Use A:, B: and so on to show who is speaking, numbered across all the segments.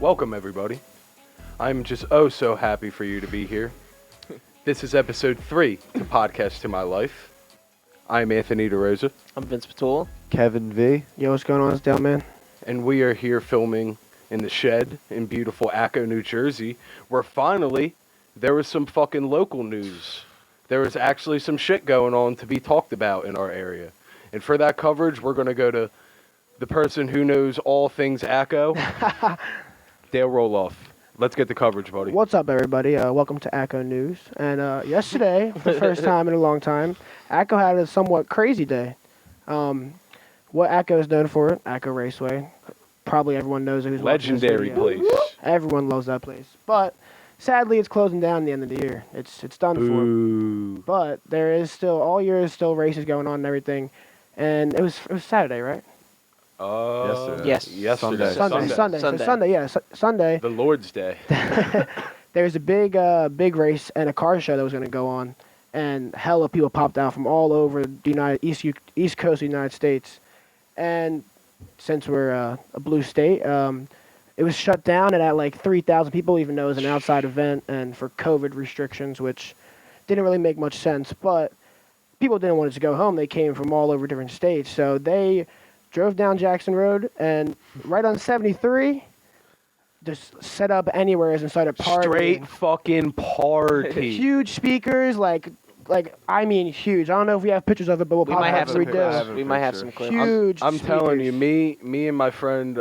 A: Welcome, everybody. I'm just so happy for you to be here. This is episode 3 to Podcast2MyLife. I'm Anthony DeRosa.
B: I'm Vince Patul.
C: Kevin V.
D: Yo, what's going on? It's Dale, man.
A: And we are here filming in the shed in beautiful Askren, New Jersey, where finally there was some fucking local news. There was actually some shit going on to be talked about in our area. And for that coverage, we're going to go to the person who knows all things ACO, Dale Roloff. Let's get the coverage, buddy.
D: What's up, everybody? Welcome to ACO News. And yesterday, for the first time in a long time, ACO had a somewhat crazy day. What ACO is known for, ACO Raceway. Probably everyone knows who's
A: legendary
D: watching this video.
A: place.
D: Everyone loves that place. But sadly, it's closing down at the end of the year. It's done for. But there is still, all year is still races going on and everything. And it was Saturday, right?
A: Yesterday.
D: Sunday.
A: The Lord's Day.
D: There was a big race and a car show that was going to go on, and hella people popped out from all over the East Coast of the United States. And since we're a blue state, it was shut down and at like 3,000 people, even though it was an outside event and for COVID restrictions, which didn't really make much sense. But people didn't want it to go home. They came from all over different states, so they drove down Jackson Road and right on 73, just set up anywhere and started partying.
A: Straight fucking party.
D: Huge speakers, I mean huge. I don't know if we have pictures of it, but
B: We might have some clips.
D: do.
B: We might have some clips.
D: Huge
A: I'm telling you,
D: speakers.
A: me and my friend,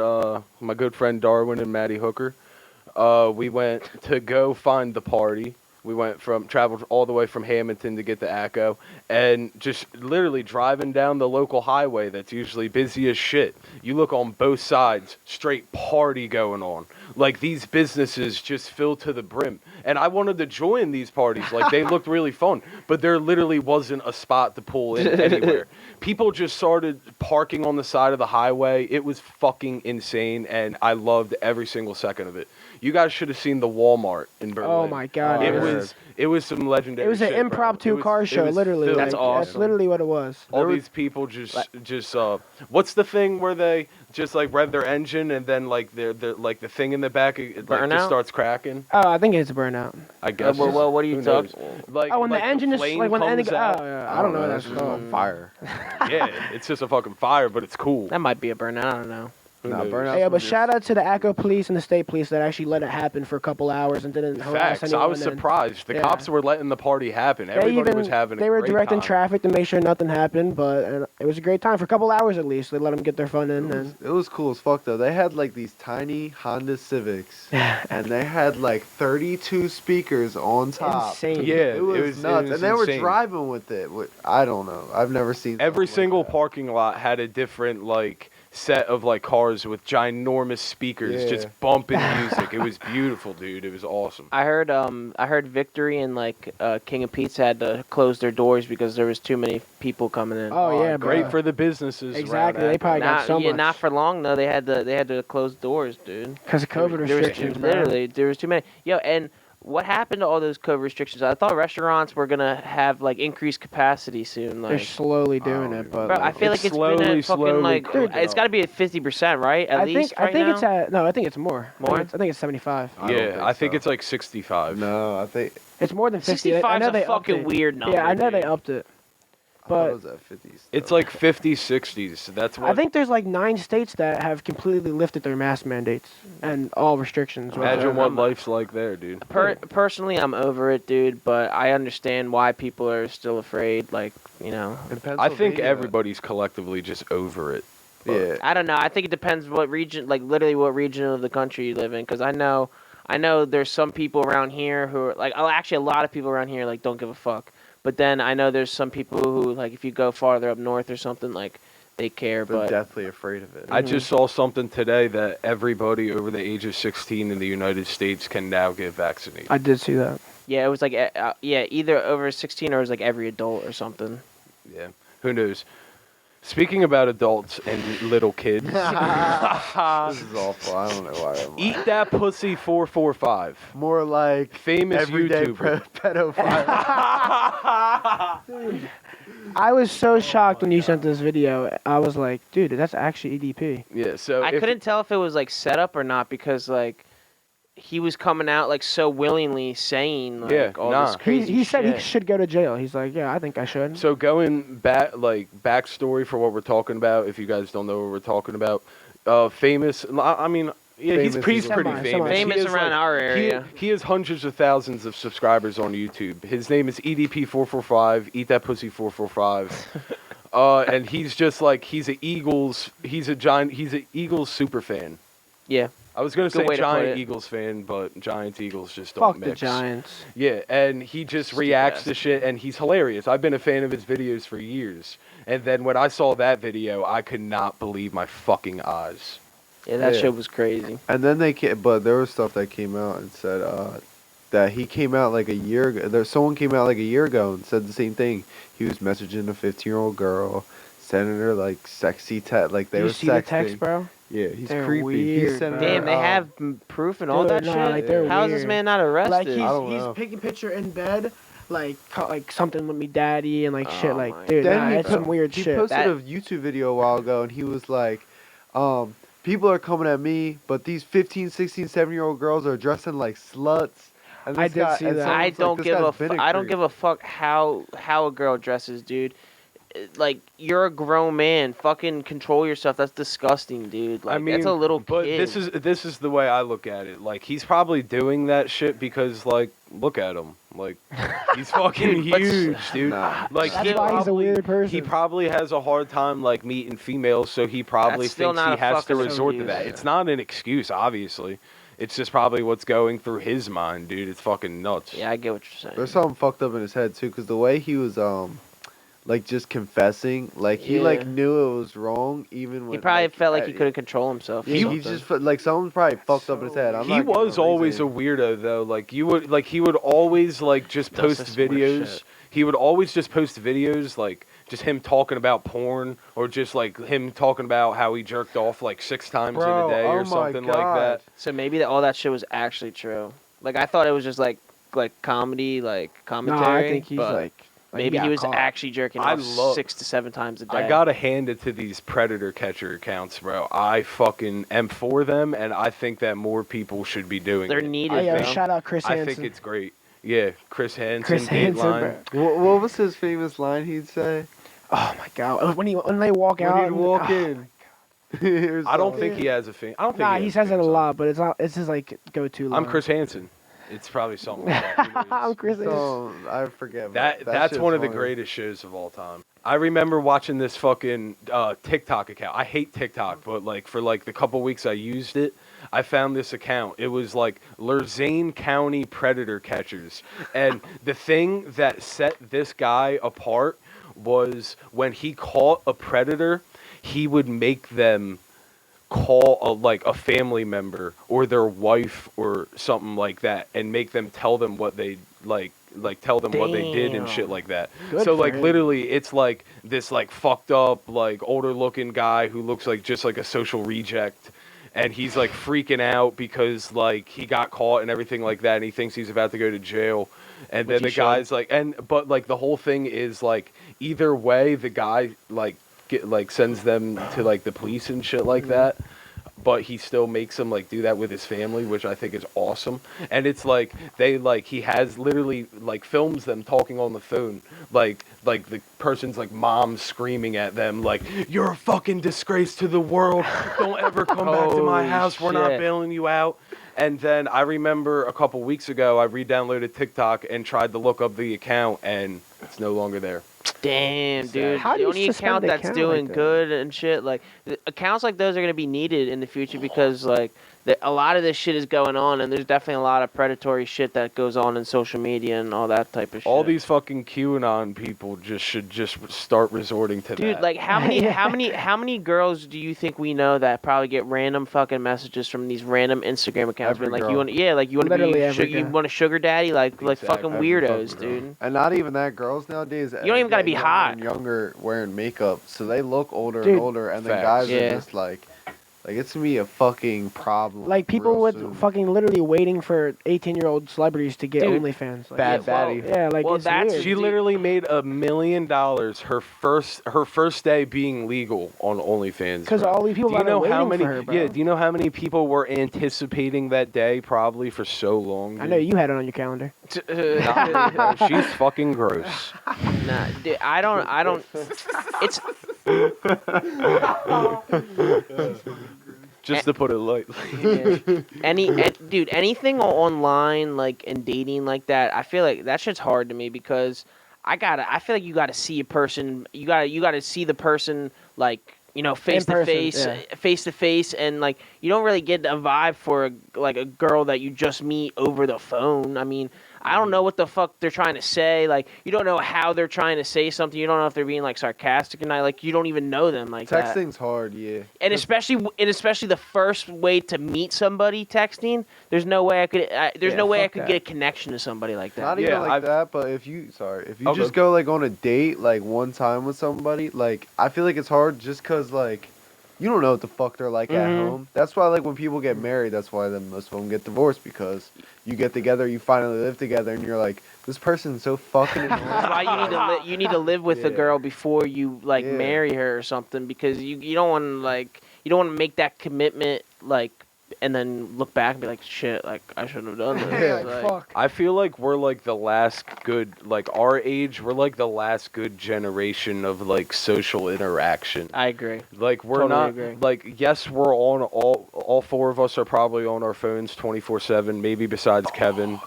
A: my good friend Darwin and Maddie Hooker, we went to go find the party. We traveled all the way from Hamilton to get to ACO, and just literally driving down the local highway that's usually busy as shit. You look on both sides, straight party going on. Like, these businesses just fill to the brim. And I wanted to join these parties. Like, they looked really fun, but there literally wasn't a spot to pull in anywhere. People just started parking on the side of the highway. It was fucking insane, and I loved every single second of it. You guys should have seen the Walmart in Berlin.
D: Oh my God!
A: It was some legendary.
D: It was an
A: shit,
D: impromptu car show, literally.
A: filled.
B: That's awesome.
D: That's literally what it was.
A: All these people just what's the thing where they just like rev their engine and then like they're like the thing in the back just starts cracking?
D: Oh, I think it's a burnout.
A: I guess.
B: Well, what are you talking?
A: Like,
D: when the engine
A: flame
D: is like when the engine.
A: comes out.
D: I don't know what that's
C: It's
D: called.
C: on fire.
A: Yeah, it's just a fucking fire, but it's cool.
B: That might be a burnout. I don't know.
C: Burnout.
D: Yeah, but shout out to the ACO police and the state police that actually let it happen for a couple hours and didn't harass
A: Facts.
D: anyone.
A: I was surprised. The cops were letting the party happen.
D: They
A: Everybody was having a
D: They were
A: great
D: directing
A: time.
D: traffic to make sure nothing happened, but it was a great time for a couple hours at least. They let them get their fun in.
C: It was cool as fuck though. They had like these tiny Honda Civics, and they had like 32 speakers on top.
D: Insane.
A: Yeah,
C: It was nuts, and they were
A: insane.
C: driving with it. I don't know. I've never seen
A: Every
C: something
A: single
C: like that.
A: parking lot had a different set of cars with ginormous speakers just bumping music. It was beautiful, dude. It was awesome.
B: I heard Victory and King of Pizza had to close their doors because there was too many people coming in.
D: Oh yeah,
A: Great
D: bro.
A: for the businesses.
D: Exactly.
A: around
D: They probably got so much.
B: Not for long though. They had to close doors, dude.
D: Because of COVID restrictions, bro.
B: Literally, there was too many. Yo, and what happened to all those COVID restrictions? I thought restaurants were gonna have increased capacity soon.
D: They're slowly doing it, but
B: Bro, I feel like it's been at fucking it's got to be at 50%, right? At least
D: I think
B: now?
D: it's at I think it's more.
B: More?
D: I think it's 75.
A: I think it's like 65.
C: No, I think
D: It's more than 50.
B: 65
D: I know
B: is
D: they
B: a fucking
D: upped it.
B: weird number.
D: Yeah, I know they
B: dude.
D: upped it.
C: I thought it
D: But
C: was at 50s.
A: It's
C: though.
A: like 50s, 60s. That's what
D: I think there's 9 states that have completely lifted their mask mandates and all restrictions.
A: Imagine what life's like there, dude.
B: Personally, I'm over it, dude. But I understand why people are still afraid.
C: In
A: I think
C: Pennsylvania-
A: everybody's collectively just over it.
C: Yeah.
B: I don't know. I think it depends what region, literally what region of the country you live in. Because I know there's some people around here who are actually a lot of people around here don't give a fuck. But then I know there's some people who if you go farther up north or something they care.
C: But
B: But
C: deathly afraid of it.
A: I just saw something today that everybody over the age of 16 in the United States can now get vaccinated.
D: I did see that.
B: yeah, it was either over 16 or it was every adult or something.
A: Yeah, who knows? Speaking about adults and little kids,
C: This is awful. I don't know why.
A: Eat That Pussy 445.
C: More like
A: Famous
C: everyday
A: YouTuber.
C: pedophile.
D: I was so shocked when you sent this video. I was like, dude, that's actually EDP.
A: Yeah, so
B: I couldn't tell if it was set up or not because he was coming out like so willingly saying like all this crazy
D: he said he
B: shit.
D: should go to jail. He's like, yeah, I think I should.
A: So going back, like backstory for what we're talking about, if you guys don't know what we're talking about, famous. I mean, yeah, he's
C: Famous
A: pretty
C: is-
A: famous.
B: Famous
A: He has,
B: around our area.
A: He has hundreds of thousands of subscribers on YouTube. His name is EDP445. Eat that pussy 445. And he's just like he's an Eagles super fan.
B: Yeah.
A: I was gonna
B: Good
A: say
B: way to put
A: Giant
B: it.
A: Eagles fan, but Giants Eagles just don't
D: Fuck the
A: mix.
D: Giants.
A: Yeah, and he just reacts to shit, and he's hilarious. I've been a fan of his videos for years, and then when I saw that video, I could not believe my fucking eyes.
B: Yeah, that
C: Yeah.
B: shit was crazy.
C: And then but there was stuff that came out and said that he came out like a year ago. Someone came out like a year ago and said the same thing. He was messaging a 15-year-old girl, sending her like sexy text, like they
D: Did
C: were
D: you see the
C: sexting.
D: text, bro?
C: Yeah, he's
D: They're
C: creepy.
D: weird,
C: He's sending
D: bro.
C: her,
B: Damn, they have proof and all
D: Dude,
B: that
D: nah,
B: shit.
D: like, they're
B: How is this
D: weird.
B: man not arrested?
D: Like
C: I don't
D: he's
C: know.
D: taking picture in bed, like something with me, daddy, and like
B: Oh
D: shit.
B: my
D: Like, dude,
C: Then
D: nah,
C: he
D: it's some weird
C: He
D: shit.
C: posted
B: That-
C: a YouTube video a while ago, and he was like, people are coming at me, but these 15, 16, 17-year-old girls are dressing like sluts. And
D: I
C: this
D: did
C: guy-
D: see
C: and
D: that.
C: someone's
B: I
C: like,
B: don't
C: "This
B: give
C: guy's
B: a
C: been
B: I don't
C: creep."
B: give a fuck how a girl dresses, dude. Like, you're a grown man. Fucking control yourself. That's disgusting, dude. Like,
A: I mean,
B: that's a little
A: but
B: kid.
A: this is the way I look at it. Like he's probably doing that shit because like look at him, like he's fucking
B: Dude, but-
A: huge, dude.
C: Nah.
A: Like
D: That's
A: he
D: why he's a
A: probably-
D: weird person.
A: He probably has a hard time like meeting females, so he probably
B: That's still
A: thinks
B: not
A: he
B: a
A: has to
B: fucking
A: resort to
B: excuse.
A: that. It's not an excuse, obviously. It's just probably what's going through his mind, dude. It's fucking nuts.
B: Yeah, I get what you're saying.
C: There's something fucked up in his head too, because the way he was like just confessing, like he like
B: Yeah.
C: knew it was wrong, even when
B: He probably
C: like,
B: felt like he couldn't control himself. or
C: He
B: something.
C: just like someone probably fucked up in his head. I'm
A: He
C: not giving
A: was
C: a
A: always a
C: reason.
A: weirdo though. Like he would always like just
B: Does
A: post
B: some weird
A: videos.
B: shit.
A: He would always just post videos like just him talking about porn or just like him talking about how he jerked off like 6 times
C: Bro,
A: in a day
C: oh
A: or
C: my
A: something like
C: God.
A: that.
B: So maybe all that shit was actually true. Like, I thought it was just like comedy, like
D: No,
B: commentary.
D: I think he's
B: but
D: like
B: maybe he
D: got
B: was
D: caught.
B: actually jerking
A: I
B: off
A: love-
B: 6 to 7 times a day.
A: I gotta hand it to these predator catcher accounts, bro. I fucking am for them, and I think that more people should be doing
B: They're
A: it.
B: needed.
D: Oh, yeah,
B: bro.
D: shout out Chris
A: I
D: Hansen.
A: think it's great. Yeah, Chris Hansen,
D: Chris Hansen,
A: Dateline.
D: bro.
C: What was his famous line he'd say?
D: Oh my god, when they walk
C: When
D: out,
C: he'd walk
D: oh,
C: in. Here's
A: I don't
C: something.
A: think he has a thing. I don't think
D: Nah,
A: he
D: he
A: has
D: says it a
A: theme song.
D: lot, but it's not. It's his like go-to line.
A: I'm Chris Hansen. It's probably something like that. Who knows?
D: I'm Chris Hansen.
C: So I forget. but
A: That's
C: shit's
A: one of the
C: funny.
A: greatest shows of all time. I remember watching this fucking TikTok account. I hate TikTok, but like for like the couple weeks I used it, I found this account. It was like Lurzane County Predator Catchers. And the thing that set this guy apart was when he caught a predator, he would make them call a family member or their wife or something like that and make them tell them what they tell them what they did and shit
B: Damn.
A: like that.
D: Good
A: So
D: for
A: like
D: him.
A: literally it's like this like fucked up like older looking guy who looks like just like a social reject, and he's like freaking out because like he got caught and everything like that, and he thinks he's about to go to jail. And
B: Which
A: then the
B: he
A: guy's like, but like the whole thing is like either way the guy like sends them to like the police and shit like that, but he still makes them like do that with his family, which I think is awesome. And it's like he has literally like films them talking on the phone, like the person's like mom screaming at them like, "You're a fucking disgrace to the world. Don't ever come back to my
B: Holy
A: house. We're not
B: shit.
A: bailing you out." And then I remember a couple weeks ago I re-downloaded TikTok and tried to look up the account, and it's no longer there.
B: Damn, dude.
D: How do
B: The
D: you
B: only
D: suspend
B: account
D: an
B: that's
D: account
B: doing
D: like that?
B: good and shit, like accounts like those are gonna be needed in the future because like a lot of this shit is going on, and there's definitely a lot of predatory shit that goes on in social media and all that type of shit.
A: All these fucking QAnon people should start resorting to that.
B: Dude, like how many girls do you think we know that probably get random fucking messages from these random Instagram accounts?
C: Every
B: being like
C: girl.
B: you want, like you want to
D: Literally
B: be,
D: every
B: you
D: girl.
B: want a sugar daddy, like
A: Exactly.
B: fucking
C: Every
B: weirdos,
C: fucking girl.
B: dude.
C: And not even that. Girls nowadays.
B: don't even gotta be hot.
C: Younger wearing makeup, so they look older
D: Dude,
C: and older, and the
A: facts.
C: guys
B: Yeah.
C: are just like Like it's gonna be a fucking problem.
D: Like people
C: real
D: would
C: soon.
D: fucking literally waiting for 18-year-old celebrities to get
B: Dude,
D: OnlyFans. Like,
A: Bad
B: Yeah, well,
A: baddie.
D: yeah, like
B: Well,
D: it's
B: that's-
D: weird.
A: She literally made $1 million her first day being legal on OnlyFans.
D: Because
A: bro.
D: all these people
A: Do you
D: have been
A: know how
D: waiting
A: many?
D: for her, bro.
A: Yeah. Do you know how many people were anticipating that day probably for so long?
D: I know you had it on your calendar.
A: Nah, bro, she's fucking gross.
B: Nah, dude, I don't. It's
A: Just to put it lightly.
B: dude, anything online like and dating like that, I feel like that shit's hard to me because I feel like you gotta see a person, you gotta see the person like, face to face, and like you don't really get a vibe for a girl that you just meet over the phone. I mean, I don't know what the fuck they're trying to say. Like, you don't know how they're trying to say something. You don't know if they're being like sarcastic or not. Like, you don't even know them like that.
C: Texting's hard, yeah.
B: And especially the first way to meet somebody, texting. There's no way I could. There's
D: Yeah,
B: no way I
D: fuck
B: could
D: that.
B: get a connection to somebody like that.
C: Not even
A: Yeah,
C: like
A: I've-
C: that, but if you
A: Okay.
C: just go like on a date like one time with somebody, like I feel like it's hard just cause like you don't know what the fuck they're like at
B: Mhm.
C: home. That's why like when people get married, that's why then most of them get divorced because you get together, you finally live together, and you're like, this person's so fucking annoying.
B: That's why you need to live with a
C: Yeah.
B: girl before you like
C: Yeah.
B: marry her or something, because you don't want to make that commitment like and then look back and be like, shit, like I shouldn't have done this.
C: Yeah,
B: Like,
D: fuck.
A: I feel like we're like the last good, like our age, we're like the last good generation of like social interaction.
B: I agree.
A: Like we're
B: Totally
A: not
B: agree.
A: like yes, we're on all four of us are probably on our phones 24/7. Maybe besides Kevin.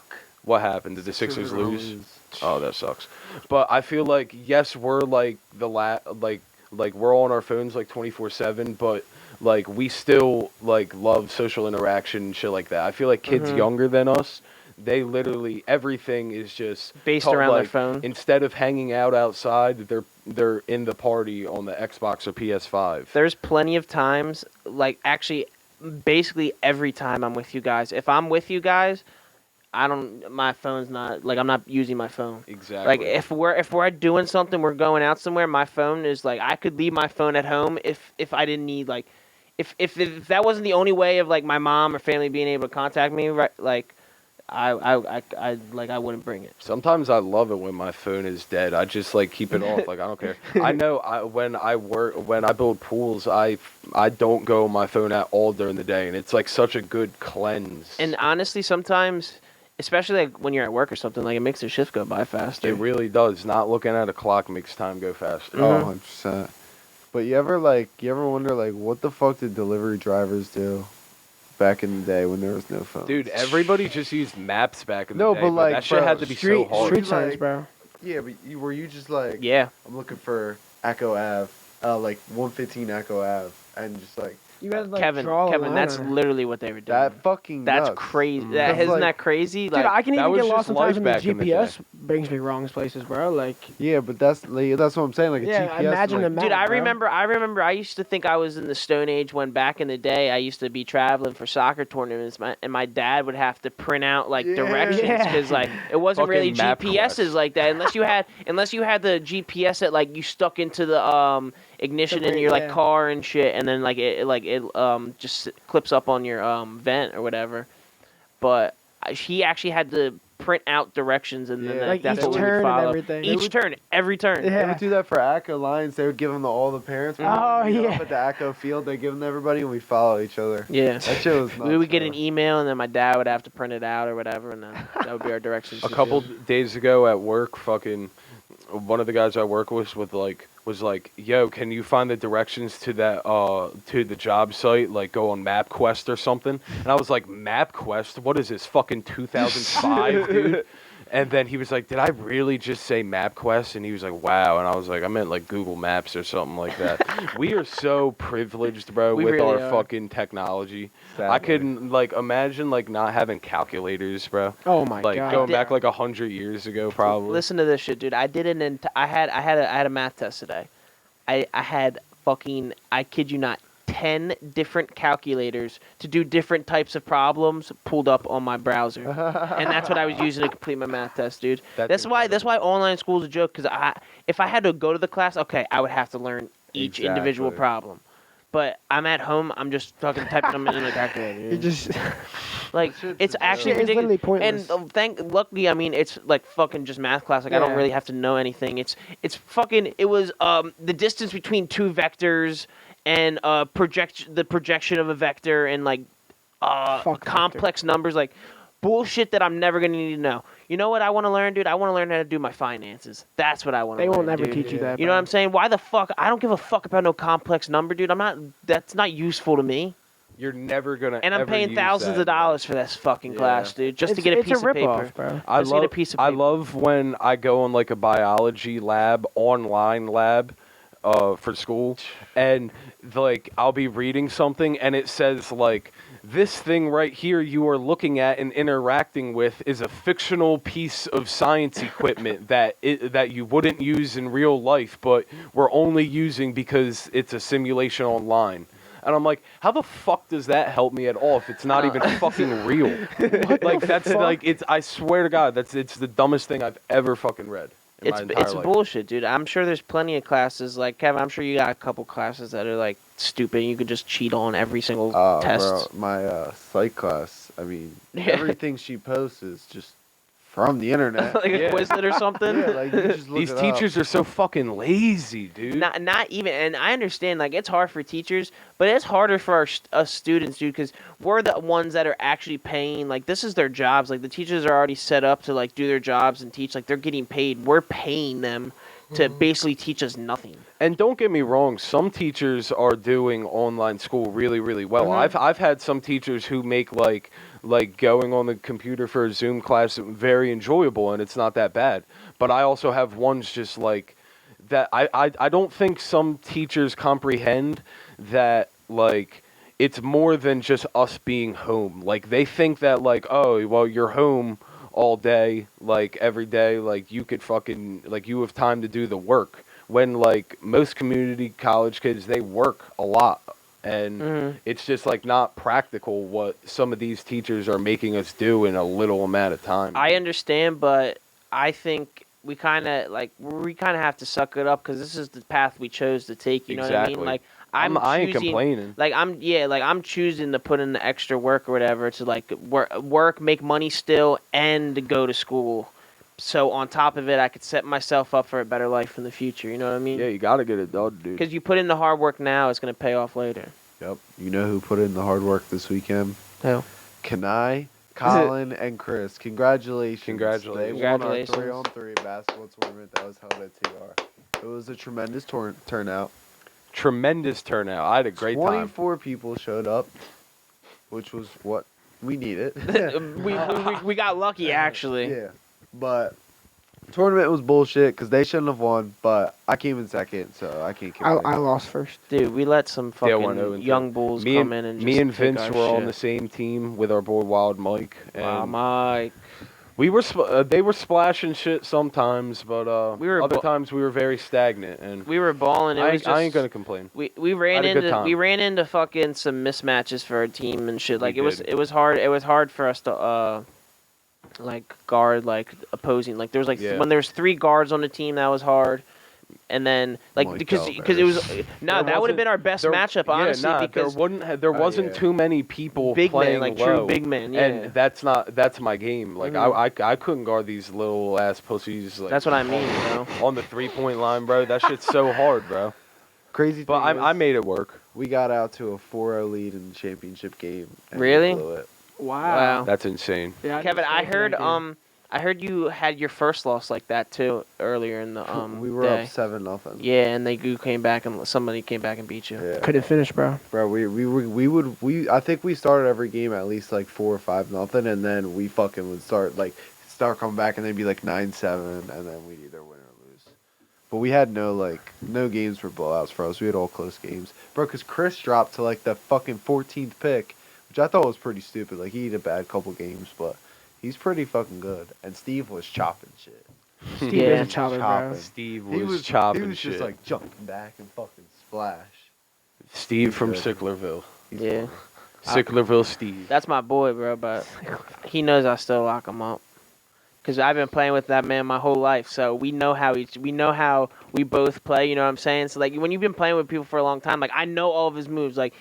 A: What happened? Did the Sixers lose? Oh, that sucks. But I feel like yes, we're like the like we're on our phones like 24/7, but like we still like love social interaction and shit like that. I feel like kids
B: Mhm.
A: younger than us, they literally everything is just
B: Based around their
A: like,
B: phone.
A: Instead of hanging out outside, they're in the party on the Xbox or PS5.
B: There's plenty of times, like actually, basically every time I'm with you guys. If I'm with you guys, my phone's not like I'm not using my phone.
A: Exactly.
B: Like if we're doing something, we're going out somewhere, my phone is like I could leave my phone at home if I didn't need like if that wasn't the only way of like my mom or family being able to contact me, right? Like I wouldn't bring it.
A: Sometimes I love it when my phone is dead. I just like keep it off. Like I don't care. I know when I build pools, I don't go on my phone at all during the day, and it's like such a good cleanse.
B: And honestly, sometimes, especially like when you're at work or something, like it makes the shift go by faster.
A: it really does. Not looking at a clock makes time go faster.
C: Oh, 100%. But you ever wonder like what the fuck did delivery drivers do back in the day when there was no phone?
A: Dude, everybody just used maps back in the
C: No,
A: day.
C: but, like,
A: that shit
C: bro,
A: had to be so
D: Street
A: hard.
D: street signs,
C: Like-
D: bro.
C: Yeah, but were you just like,
B: Yeah.
C: I'm looking for Echo Ave, like 115 Echo Ave, and just like
D: You guys like
B: Kevin,
D: draw a line
B: that's
D: on it.
B: literally what they were doing.
C: that fucking
B: That's
C: nuts.
B: crazy.
A: Mhm.
B: That
C: That's
B: isn't
C: like-
B: that crazy?
D: Dude,
B: Like
D: I can
A: that
D: even
A: was
D: get
A: just
D: lost sometimes
A: life
D: when the
A: back in the
D: GPS brings me wrong places, bro. Like,
C: Yeah, but that's what I'm saying. Like a
D: Yeah,
C: GPS.
D: imagine
C: like,
D: a map.
B: dude, I
D: bro.
B: remember I used to think I was in the Stone Age when back in the day I used to be traveling for soccer tournaments, and my dad would have to print out like
C: Yeah.
B: directions
D: Yeah.
B: because like it wasn't really
A: Fucking
B: GPSs
A: MapQuest.
B: like that unless you had the GPS that like you stuck into the ignition in your like
D: Yeah.
B: car and shit, and then like it just clips up on your vent or whatever. But he actually had to print out directions, and then
C: Yeah.
D: Like
B: that's
D: each
B: what we
D: turn
B: would
D: and
B: follow.
D: everything.
B: Each turn, every turn.
C: They
D: Yeah.
C: would do that for ACO Lions. They would give them to all the parents. When
D: Oh,
C: we meet
D: yeah.
C: Up at the ACO field, they give them to everybody, and we follow each other.
B: Yeah.
C: That shit was nuts.
B: We would get
C: bro.
B: an email, and then my dad would have to print it out or whatever, and then that would be our directions.
A: A
B: to
A: couple
B: the field.
A: days ago at work, fucking one of the guys I work with was like, yo, can you find the directions to that to the job site? Like go on MapQuest or something. And I was like, MapQuest? What is this? Fucking 2005, dude? And then he was like, did I really just say MapQuest? And he was like, wow. And I was like, I meant like Google Maps or something like that. We are so privileged, bro,
B: We
A: with
B: really
A: our
B: are.
A: fucking technology. I
C: Sadly.
A: couldn't like imagine like not having calculators, bro.
D: oh my
A: Like
D: god.
A: going
B: did-
A: back like 100 years ago, probably.
B: Listen to this shit, dude. I did I had a math test today. I had fucking, I kid you not, 10 different calculators to do different types of problems pulled up on my browser. And that's what I was using to complete my math test, dude. That's why online school is a joke, because if I had to go to the class, okay, I would have to learn each individual
C: Exactly.
B: problem. but I'm at home. I'm just fucking typing them in the calculator.
D: You just
B: Like it's actually
D: Shit is
B: ridiculous.
D: literally pointless.
B: And luckily, I mean, it's like fucking just math class. Like I don't
D: Yeah.
B: really have to know anything. It's fucking. It was the distance between two vectors and the projection of a vector and like
D: Fuck
B: complex numbers like bullshit that I'm never gonna need to know. You know what I want to learn, dude? I want to learn how to do my finances. That's what I want to
D: They
B: learn.
D: won't ever
B: dude.
D: teach you that.
B: You know
D: bro.
B: what I'm saying? Why the fuck? I don't give a fuck about no complex number, dude. That's not useful to me.
A: You're never gonna.
B: And I'm
A: ever
B: paying
A: use
B: thousands
A: that,
B: of dollars for this fucking
A: Yeah.
B: class, dude, just to
D: It's-
B: get a
D: it's
B: piece
D: a
B: of paper.
D: rip-off, bro.
A: I
B: Just to get a
A: love.
B: piece of
A: I
B: paper.
A: love when I go on like a biology lab, online lab, for school, and like I'll be reading something and it says like this thing right here you are looking at and interacting with is a fictional piece of science equipment that you wouldn't use in real life, but we're only using because it's a simulation online. And I'm like, how the fuck does that help me at all if it's not even fucking real? Like that's like it's. I swear to God, it's the dumbest thing I've ever fucking read. In my entire
B: It's
A: life.
B: bullshit, dude. I'm sure there's plenty of classes like Kevin. I'm sure you got a couple classes that are like stupid. And you could just cheat on every single test.
C: Bro, my psych class. I mean,
B: Yeah.
C: everything she posts is just from the internet.
B: Like a
A: Yeah.
B: Quizlet or something.
C: Yeah, like you just look
A: These
C: it
A: teachers
C: up.
A: are so fucking lazy, dude.
B: Not even, and I understand like it's hard for teachers, but it's harder for us students, dude, because we're the ones that are actually paying. Like this is their jobs. Like the teachers are already set up to like do their jobs and teach. Like they're getting paid. We're paying them to basically teach us nothing.
A: And don't get me wrong, some teachers are doing online school really, really well.
B: Mhm.
A: I've had some teachers who make like going on the computer for a Zoom class very enjoyable, and it's not that bad. But I also have ones just like that. I don't think some teachers comprehend that like it's more than just us being home. Like they think that like, oh well, you're home all day, like every day, like you could fucking like you have time to do the work. When like most community college kids, they work a lot. And
B: Mhm.
A: it's just like not practical what some of these teachers are making us do in a little amount of time.
B: I understand, but I think we kind of have to suck it up because this is the path we chose to take. You know what I
A: Exactly.
B: mean? Like
A: I ain't
B: choosing-
A: complaining.
B: Like I'm choosing to put in the extra work or whatever to like work, make money still, and to go to school. So on top of it, I could set myself up for a better life in the future. You know what I mean?
A: Yeah, you gotta get it done, dude.
B: Because you put in the hard work now, it's gonna pay off later.
C: Yep. You know who put in the hard work this weekend?
B: Who?
C: Kanai, Colin, and Chris. Congratulations.
A: Congratulations.
C: They won our
B: Congratulations.
C: 3-on-3 basketball tournament that was held at TR. It was a tremendous turnout.
A: Tremendous turnout. I had a great time.
C: 24 people showed up, which was what we needed.
B: we got lucky actually.
C: Yeah. But tournament was bullshit because they shouldn't have won, but I came in second, so I can't
D: I
C: complain.
D: lost first.
B: Dude, we let some
A: Yeah, 1-0
B: fucking
A: and
B: young bulls
A: me
B: come
A: and,
B: in and just
A: me and
B: take
A: Vince
B: our
A: were on
B: shit.
A: the same team with our boy Wild Mike, and
B: Wow, Mike.
A: we were they were splashing shit sometimes, but
B: We were
A: other
B: bo-
A: times we were very stagnant, and
B: We were balling. It
A: I
B: was
A: ain't, I ain't
B: just-
A: gonna complain.
B: We ran
A: had a good
B: into
A: time.
B: ran into fucking some mismatches for our team and shit. Like
A: We
B: it
A: did.
B: was hard for us to like guard like opposing. Like there was like
A: Yeah.
B: when there was 3 guards on the team, that was hard. And then like
C: Mike
B: because
C: Alvarez.
B: it was no,
A: There
B: that would have
A: wasn't-
B: been our best
A: there-
B: matchup
A: yeah,
B: honestly
A: nah,
B: because
A: there wasn't
C: yeah.
A: too many people
B: big
A: playing
B: men like
A: low,
B: true big men. Yeah,
A: and that's my game. Like
B: Mhm.
A: I couldn't guard these little ass pussies. Like,
B: that's what I mean. You know.
A: on the 3-point line, bro. That shit's so hard, bro.
C: Crazy
A: But
C: thing
A: I
C: is,
A: made it work.
C: we got out to a 4-0 lead in the championship game. and we
B: Really?
C: blew it.
B: Wow.
A: That's insane.
D: Yeah,
B: Kevin,
D: just
B: I
D: went to
B: heard
D: that game.
B: I heard you had your first loss like that too earlier in the
C: we were
B: day.
C: up 7-0.
B: Yeah, and you came back and somebody came back and beat you.
C: Yeah.
D: Couldn't finish, bro.
C: Bro, I think we started every game at least like 4 or 5-0, and then we fucking would start coming back, and they'd be like 9-7, and then we'd either win or lose. But we had no games for blowouts for us. We had all close games, bro. Cause Chris dropped to like the fucking 14th pick, which I thought was pretty stupid. Like he had a bad couple games, but he's pretty fucking good. And Steve was chopping shit.
D: Steve
B: Yeah.
D: is a chopper, bro.
C: Chopping.
A: Steve
C: He
A: was chopping
C: He was
A: shit.
C: just like jumping back and fucking splash.
A: Steve from
C: Good.
A: Sicklerville.
C: He's
B: Yeah.
C: fun.
A: Sicklerville Steve.
B: That's my boy, bro, but he knows I still lock him up. because I've been playing with that man my whole life, so we know how we both play. You know what I'm saying? So like when you've been playing with people for a long time, like I know all of his moves. Like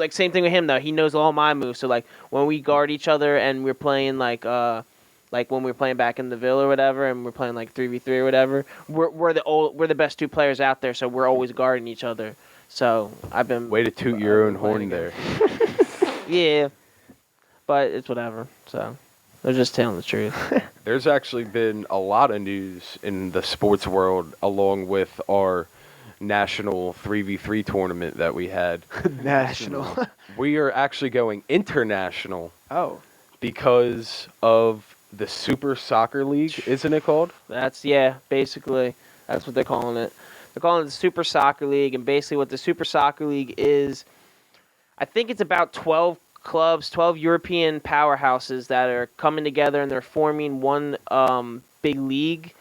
B: same thing with him though. He knows all my moves. So like when we guard each other and we're playing like when we were playing back in the Ville or whatever, and we're playing like 3v3 or whatever, we're the best two players out there, so we're always guarding each other. So I've been
A: Way to toot your own horn there.
B: yeah, but it's whatever. So they're just telling the truth.
A: There's actually been a lot of news in the sports world along with our national 3v3 tournament that we had.
D: National.
A: We are actually going international
D: Oh.
A: because of the Super Soccer League, isn't it called?
B: Basically that's what they're calling it. They're calling it the Super Soccer League, and basically what the Super Soccer League is, I think it's about 12 clubs, 12 European powerhouses that are coming together and they're forming one big league.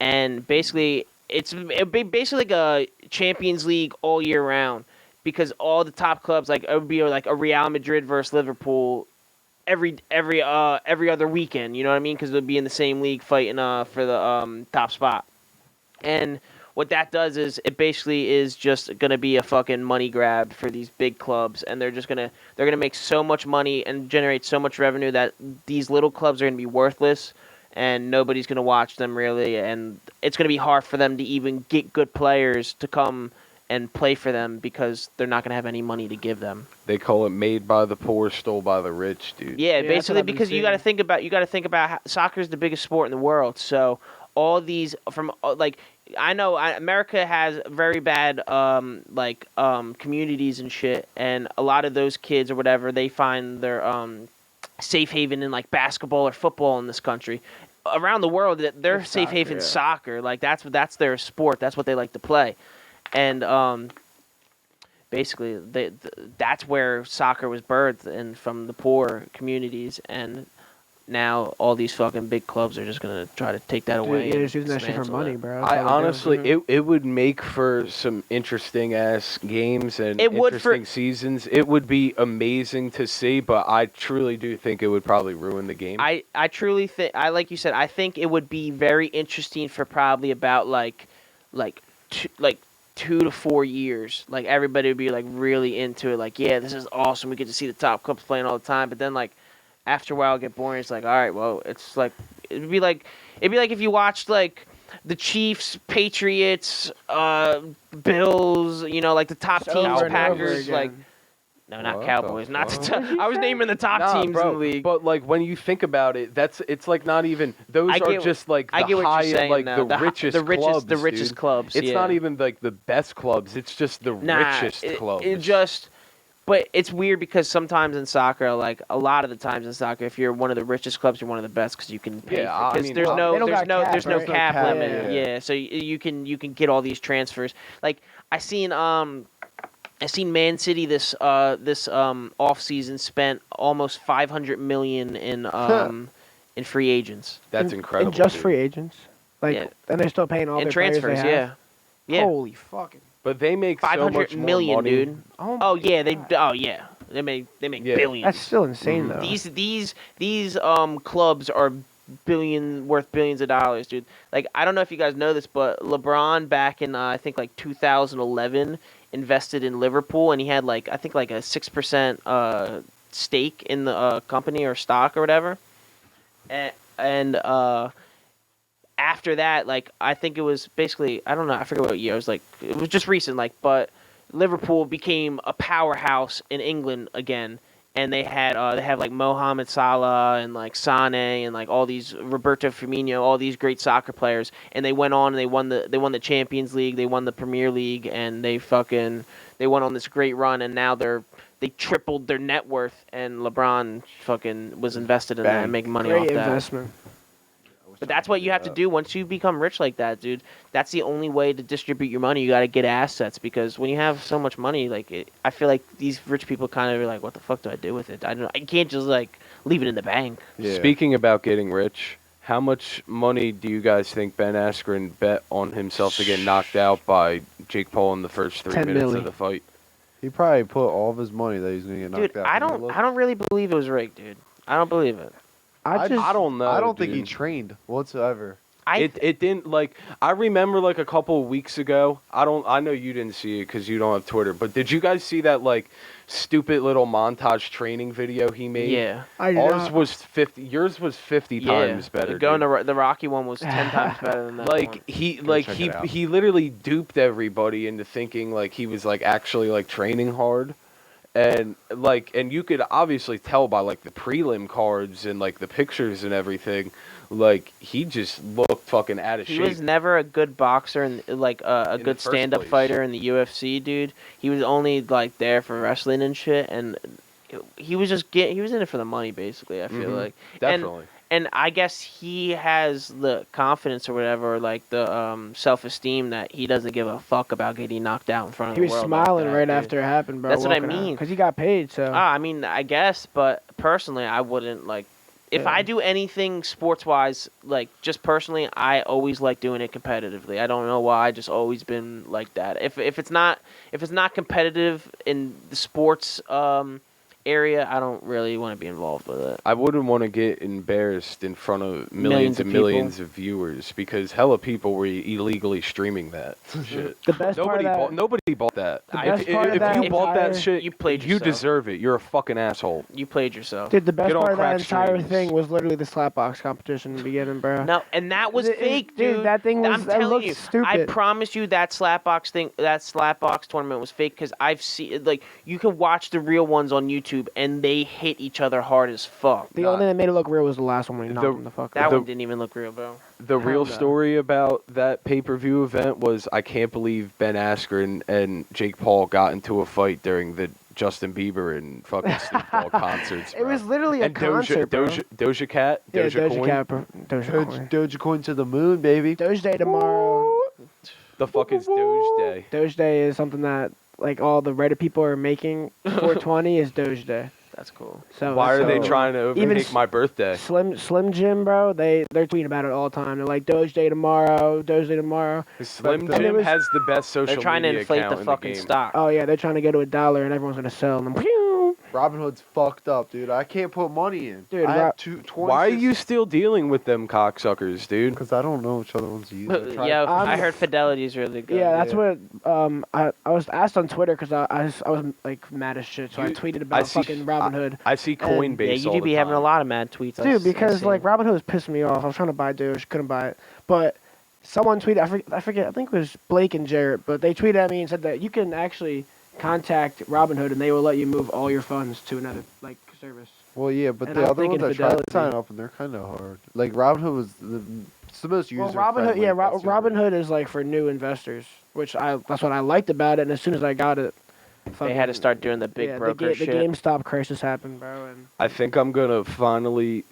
B: And basically, it'd be basically like a Champions League all year round, because all the top clubs, like it would be like a Real Madrid versus Liverpool every other weekend. You know what I mean? Because they'll be in the same league fighting for the top spot. And what that does is it basically is just gonna be a fucking money grab for these big clubs, and they're gonna make so much money and generate so much revenue that these little clubs are gonna be worthless, and nobody's gonna watch them really, and it's gonna be hard for them to even get good players to come and play for them because they're not gonna have any money to give them.
A: They call it made by the poor, stole by the rich, dude.
B: Yeah,
D: that's what
B: basically
D: I've been
B: because you got to think about soccer is the biggest sport in the world, so all these from like. I know America has very bad communities and shit, and a lot of those kids or whatever, they find their safe haven in like basketball or football in this country. Around the world, their
D: It's
B: safe
D: soccer,
B: haven's
D: yeah.
B: soccer. Like that's their sport. That's what they like to play, and basically that's where soccer was birthed, and from the poor communities. And now all these fucking big clubs are just gonna try to take that away.
D: Dude, you're
B: and
D: just using that shit for
B: dismantle
D: money,
B: it.
D: bro.
A: I honestly, it would make for some interesting ass games and
B: It would for-
A: interesting seasons. It would be amazing to see, but I truly do think it would probably ruin the game.
B: I truly think like you said, I think it would be very interesting for probably about like 2 to 4 years. Like everybody would be like really into it. Like, yeah, this is awesome. We get to see the top clubs playing all the time. But then like after a while, it get boring. It's like, all right, well, it's like it'd be like if you watched like the Chiefs, Patriots, Bills, you know, like the top
D: Just
B: teams,
D: over and over
B: Packers,
D: again.
B: like. No, not
A: What
B: Cowboys.
A: the
B: Not the
A: fuck?
B: I was naming the top
A: Nah,
B: teams
A: bro,
B: in the league.
A: but like when you think about it, it's like not even those
B: I
A: are
B: get-
A: just like
B: I
A: the
B: get what you're
A: high
B: saying,
A: like
B: though.
A: the richest clubs.
B: the richest
A: dude.
B: clubs.
A: It's
B: yeah.
A: not even like the best clubs. It's just the richest clubs.
B: But it's weird because sometimes in soccer, like a lot of the times in soccer, if you're one of the richest clubs, you're one of the best because you can pay.
A: Yeah, I
B: Because
A: mean,
B: there's
A: they
B: no
D: don't
B: there's
D: got
B: no
D: cap,
B: there's no
D: right?
B: cap
A: Cap,
B: limit.
A: yeah.
B: Yeah, so you can get all these transfers. Like I seen Man City this off season spent almost $500 million in free agents
A: That's incredible.
D: And just
A: dude.
D: free agents. Like,
B: Yeah.
D: and they're still paying all
B: in
D: their players
B: transfers.
D: they have.
B: Yeah.
D: Holy fucking.
A: But they make so
B: 500
A: much more
B: million,
A: money.
B: dude.
D: Oh,
B: Oh
D: my
B: yeah,
D: God.
B: they make
A: Yeah.
B: billions.
D: That's still insane, though.
B: These clubs are worth billions of dollars, dude. Like I don't know if you guys know this, but LeBron back in I think like 2011 invested in Liverpool, and he had like I think like a 6% stake in the company or stock or whatever. And after that, like I think it was basically I don't know, I forget what year. It was just recent, like, but Liverpool became a powerhouse in England again, and they have like Mohamed Salah and like Sane and like all these Roberto Firmino, all these great soccer players, and they went on and they won the Champions League, they won the Premier League, and they went on this great run, and now they tripled their net worth, and LeBron fucking was invested in that and making money
D: Great
B: off that.
D: investment.
B: But that's what you have to do once you become rich like that, dude. That's the only way to distribute your money. You got to get assets, because when you have so much money, like I feel like these rich people kind of are like, what the fuck do I do with it? I can't just like leave it in the bank.
C: Yeah.
A: Speaking about getting rich, how much money do you guys think Ben Askren bet on himself to get knocked out by Jake Paul in the first 3
D: 10
A: minutes
D: milli.
A: of the fight?
C: He probably put all of his money that he's gonna get knocked
B: Dude,
C: out.
B: I don't really believe it was rigged, dude. I don't believe it.
D: I just
A: I don't know.
C: I don't think he
A: dude.
C: trained whatsoever.
A: It didn't like. I remember like a couple of weeks ago. I know you didn't see it because you don't have Twitter. But did you guys see that like stupid little montage training video he made?
B: Yeah.
D: I did
A: Ours
D: not-
A: was 50. Yours was 50 times better.
B: Going
A: dude.
B: to the Rocky one was 10 times better than that one.
A: Like
C: check it out.
A: he literally duped everybody into thinking like he was like actually like training hard. And you could obviously tell by like the prelim cards and like the pictures and everything, like he just looked fucking out of
B: He
A: shape.
B: was never a good boxer and like a
A: In the
B: good
A: first
B: stand-up
A: place.
B: fighter in the UFC, dude. He was only like there for wrestling and shit, and he was just he was in it for the money, basically. I feel
A: Mhm.
B: like
A: Definitely.
B: and I guess he has the confidence or whatever, like the self-esteem that he doesn't give a fuck about getting knocked out in front of
D: He
B: the
D: was
B: world. like
D: smiling
B: that,
D: right
B: dude.
D: after it happened, bro.
B: That's what I mean.
D: Because he got paid, so.
B: I mean, I guess, but personally, I wouldn't like. If
D: Yeah.
B: I do anything sports-wise, like just personally, I always like doing it competitively. I don't know why. I just always been like that. If it's not competitive in the sports area, I don't really want to be involved with it.
A: I wouldn't want to get embarrassed in front of
B: Millions
A: millions
B: of
A: and millions of viewers because hella people were illegally streaming that shit.
D: The best part of that.
A: Nobody bought that.
D: The
A: If,
D: best part of
A: if
D: that
A: you bought that
D: entire-
A: shit,
B: You played
A: you
B: yourself.
A: deserve it. You're a fucking asshole.
B: You played yourself.
D: Dude, the best
A: Get on
D: part of that
A: crack
D: entire
A: streams.
D: thing was literally the slapbox competition in the beginning, bro.
B: No, and that was
D: It-
B: fake,
D: dude,
B: dude.
D: that thing was-
B: I'm
D: that
B: telling
D: looked
B: you,
D: stupid.
B: I promise you that slapbox tournament was fake because I've seen like you can watch the real ones on YouTube and they hit each other hard as fuck.
D: The
A: Nah.
D: only thing that made it look real was the last one when he knocked him the fuck
B: That
D: out.
A: The-
B: one didn't even look real, bro.
A: The real
D: no.
A: story about that pay-per-view event was I can't believe Ben Askren and Jake Paul got into a fight during the Justin Bieber and fucking Snoop Dogg concerts.
D: It was
A: bro.
D: literally a
A: and
D: concert, bro.
A: Doja Cat,
D: Yeah,
A: Doja Coin,
D: Cat, bro. Dogecoin.
C: Dogecoin to the moon, baby.
D: Doge Day tomorrow.
A: the fuck is Doge Day?
D: Doge Day is something that like all the Reddit people are making. 420 is Doge Day.
B: That's cool.
D: So
A: Why are they
D: so-
A: trying to
D: even
A: overtake my birthday?
D: Slim Jim, bro? They're tweeting about it all the time. They're like Doge Day tomorrow, Doge Day tomorrow.
A: Slim
C: And it
A: Jim
D: was-
A: has the best social
B: They're trying to
A: media
B: inflate
A: account
B: the
A: in
B: fucking
A: game.
B: stock.
D: Oh yeah, they're trying to get to $1 and everyone's gonna sell them.
C: Robinhood's fucked up, dude. I can't put money in.
D: Dude,
C: I have 26
A: Why are you still dealing with them cocksuckers, dude?
C: Because I don't know which other ones to use. I tried-
B: Yeah,
D: I'm-
B: I heard Fidelity is really good.
D: Yeah, that's
C: Yeah.
D: what I was asked on Twitter because I was like mad as shit, so I
A: You-
D: tweeted
A: I
D: about
A: see-
D: fucking Robinhood.
A: I see
D: And-
A: Coinbase
B: Yeah, you
A: all
B: do
A: the
B: be having a
A: time.
B: lot of mad tweets.
D: Dude,
B: That's
D: because
B: insane.
D: like Robinhood was pissing me off. I was trying to buy Doge, couldn't buy it. But someone tweeted, I forget, I think it was Blake and Jarrett, but they tweeted at me and said that you can actually contact Robinhood and they will let you move all your funds to another like service.
C: Well, yeah, but
D: And
C: the
D: I'm
C: other ones
D: thinking
C: I tried to
D: Fidelity.
C: sign up and they're kind of hard. Like Robinhood was it's the most user
D: Well, Robinhood,
C: friendly.
D: yeah,
C: that's the only-
D: Robinhood is like for new investors, which that's what I liked about it. And as soon as I got it,
B: they had to start doing the big
D: yeah,
B: broker
D: the
B: shit.
D: GameStop crisis happened, bro. And
A: I think I'm gonna finally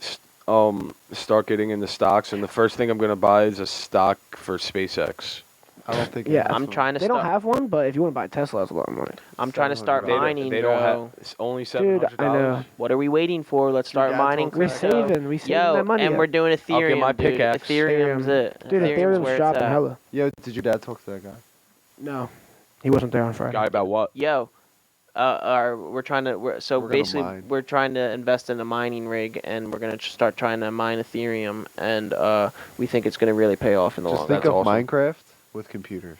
A: start getting into stocks, and the first thing I'm gonna buy is a stock for SpaceX.
C: I don't think.
D: Yeah,
C: it has
B: I'm
C: one.
B: trying to
D: they don't
B: start.
D: have one, but if you want to buy a Tesla, it's a lot of money.
B: I'm trying to start
C: They don't-
B: mining,
A: They
B: bro.
A: don't have it's only
D: Dude,
A: $700.
D: I know.
B: What are we waiting for? Let's start
C: dad
B: mining.
C: talks
D: We're
C: about
B: crypto.
D: saving. We saving
B: Yo,
D: that money.
B: and
D: up.
B: we're doing
A: I'll
B: Ethereum.
A: get my
B: dude.
A: pickaxe.
B: Ethereum's it.
D: Dude,
B: Ethereum's
D: Ethereum's
B: where it's
D: dropping
B: at.
D: hella.
C: Yo, did your dad talk to that guy?
D: No, he wasn't there on Friday.
A: Guy about what?
B: Yo, we're trying to.
C: We're gonna
B: Basically
C: mine.
B: we're trying to invest in a mining rig, and we're gonna start trying to mine Ethereum, and we think it's gonna really pay off in the
C: Just
B: long.
C: think
A: that's
C: of
A: awesome.
C: Minecraft with computers.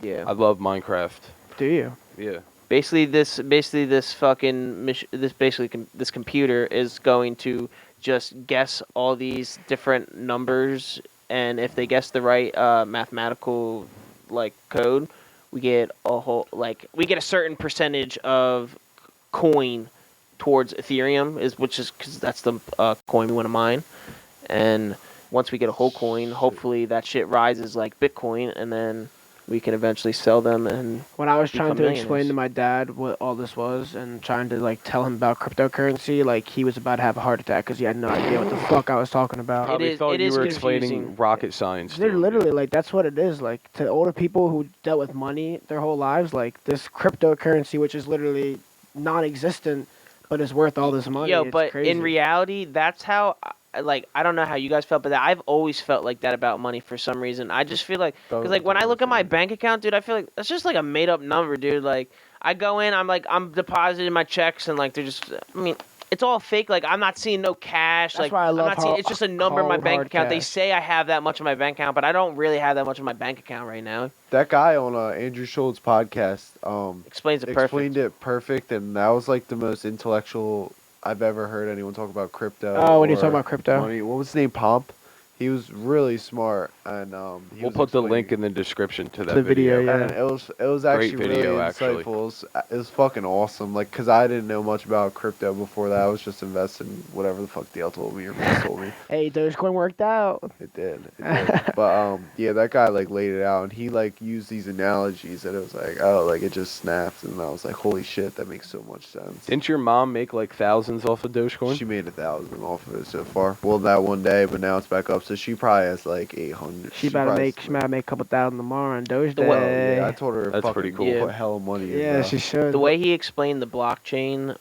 B: Yeah.
A: I love Minecraft.
D: Do you?
A: Yeah.
B: Basically, this fucking this computer is going to just guess all these different numbers, and if they guess the right mathematical like code, we get a certain percentage of coin towards Ethereum, which is because that's the coin we want to mine, and once we get a whole coin, hopefully that shit rises like Bitcoin, and then we can eventually sell them and
D: When I was trying
B: become
D: to explain
B: millionaires.
D: to my dad what all this was and trying to like tell him about cryptocurrency, like he was about to have a heart attack because he had no idea what the fuck I was talking about.
A: Probably
B: is-
A: thought
B: it
A: you
B: is
A: were explaining
B: confusing.
A: rocket science. to
D: They're
A: him,
D: literally
A: dude.
D: like that's what it is. Like to older people who dealt with money their whole lives, like this cryptocurrency, which is literally non-existent, but is worth all this money.
B: Yo,
D: It's
B: but
D: crazy.
B: in reality, that's how. I don't know how you guys felt, but I've always felt like that about money for some reason. I just feel like, because like when I look at my bank account, dude, I feel like that's just like a made up number, dude. Like I go in, I'm depositing my checks, and like they're just. I mean, It's all fake. Like I'm not seeing no cash.
D: That's
B: like
D: why I
B: I'm
D: love
B: not seeing. It's just a number in my
D: cold,
B: bank
D: hard
B: account. They
D: cash.
B: say I have that much in my bank account, but I don't really have that much in my bank account right now.
C: That guy on Andrew Schultz's podcast
B: Explains it
C: explained
B: perfect.
C: it perfect, and that was like the most intellectual I've ever heard anyone talk about crypto.
D: Oh, when you
C: or
D: talk about crypto.
C: money. What was his name? Pomp. He was really smart, and he
A: We'll
C: was
A: put the
C: explaining-
A: link in the description to that
D: The video,
A: video.
D: yeah.
C: And it was
A: Great
C: actually
A: video,
C: really
A: actually.
C: insightful. It was fucking awesome. Like, cause I didn't know much about crypto before that. I was just investing whatever the fuck Dale told me or Chris told me.
D: Hey, Dogecoin worked out.
C: It did. But yeah, that guy like laid it out, and he like used these analogies, and it was like, oh, like it just snapped, and I was like, holy shit, that makes so much sense.
A: Didn't your mom make like thousands off of Dogecoin?
C: She made 1,000 off of it so far. Well, that one day, but now it's back up, so she probably has like 800.
D: She about to make a couple thousand tomorrow on Doge
B: The way-
D: Day.
C: Yeah, I told her to
A: That's
C: fucking
A: pretty cool.
C: put hella money in.
D: Yeah,
C: bro.
D: she should.
B: The way he explained the blockchain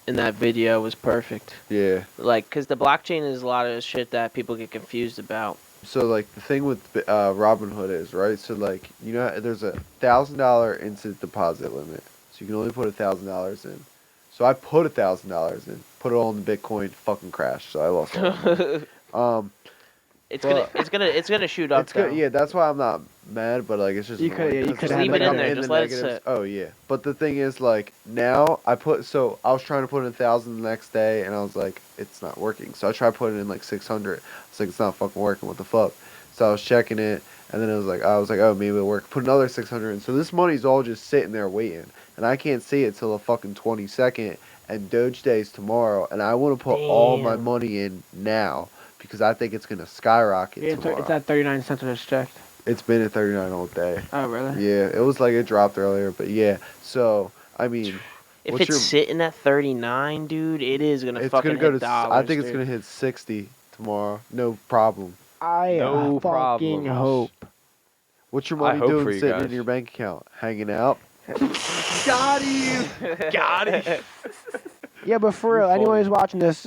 B: in that video was perfect.
C: Yeah.
B: Like, because the blockchain is a lot of shit that people get confused about.
C: So like the thing with Robinhood is right. So like you know there's a $1,000 instant deposit limit, so you can only put $1,000 in. So I put $1,000 in, put it all in the Bitcoin, fucking crashed. So I lost all my money.
B: It's
C: Well,
B: gonna shoot up.
C: It's good.
B: though.
C: Yeah, that's why I'm not mad, but like it's just
D: You could-
C: annoying
D: yeah, you
C: 'cause
D: could
C: it's
D: have
B: leave it
C: like
B: in
C: I'm
B: there,
C: the
B: just let it
C: negatives.
B: sit.
C: Oh yeah, but the thing is like now I put so I was trying to put in 1,000 the next day, and I was like it's not working. So I tried putting in like 600. It's like it's not fucking working. What the fuck? So I was checking it, and then I was like oh maybe it'll work. Put another 600 in. So this money's all just sitting there waiting, and I can't see it till the fucking 22nd. And Doge Day's tomorrow, and I want to put all my
B: Damn.
C: money in now because I think it's gonna skyrocket
D: Yeah,
C: tomorrow.
D: it's at 39 cents. I just checked.
C: It's been at 39 all day.
D: Oh, really?
C: Yeah, it was like it dropped earlier, but yeah. So I mean,
B: If
C: what's
B: it's sitting at 39, dude, it is gonna
C: it's
B: fucking
C: gonna go
B: hit
C: to.
B: dollars.
C: I think it's
B: dude.
C: gonna hit 60 tomorrow. No problem.
D: I
A: No
D: fucking
A: problems.
D: hope.
C: What's your
A: I
C: money
A: hope
C: doing
A: for you
C: sitting in
A: guys.
C: your bank account? Hanging out. Got you.
A: Got it.
D: Yeah, but for
C: You're
D: real, anyone
C: funny.
D: who's watching this,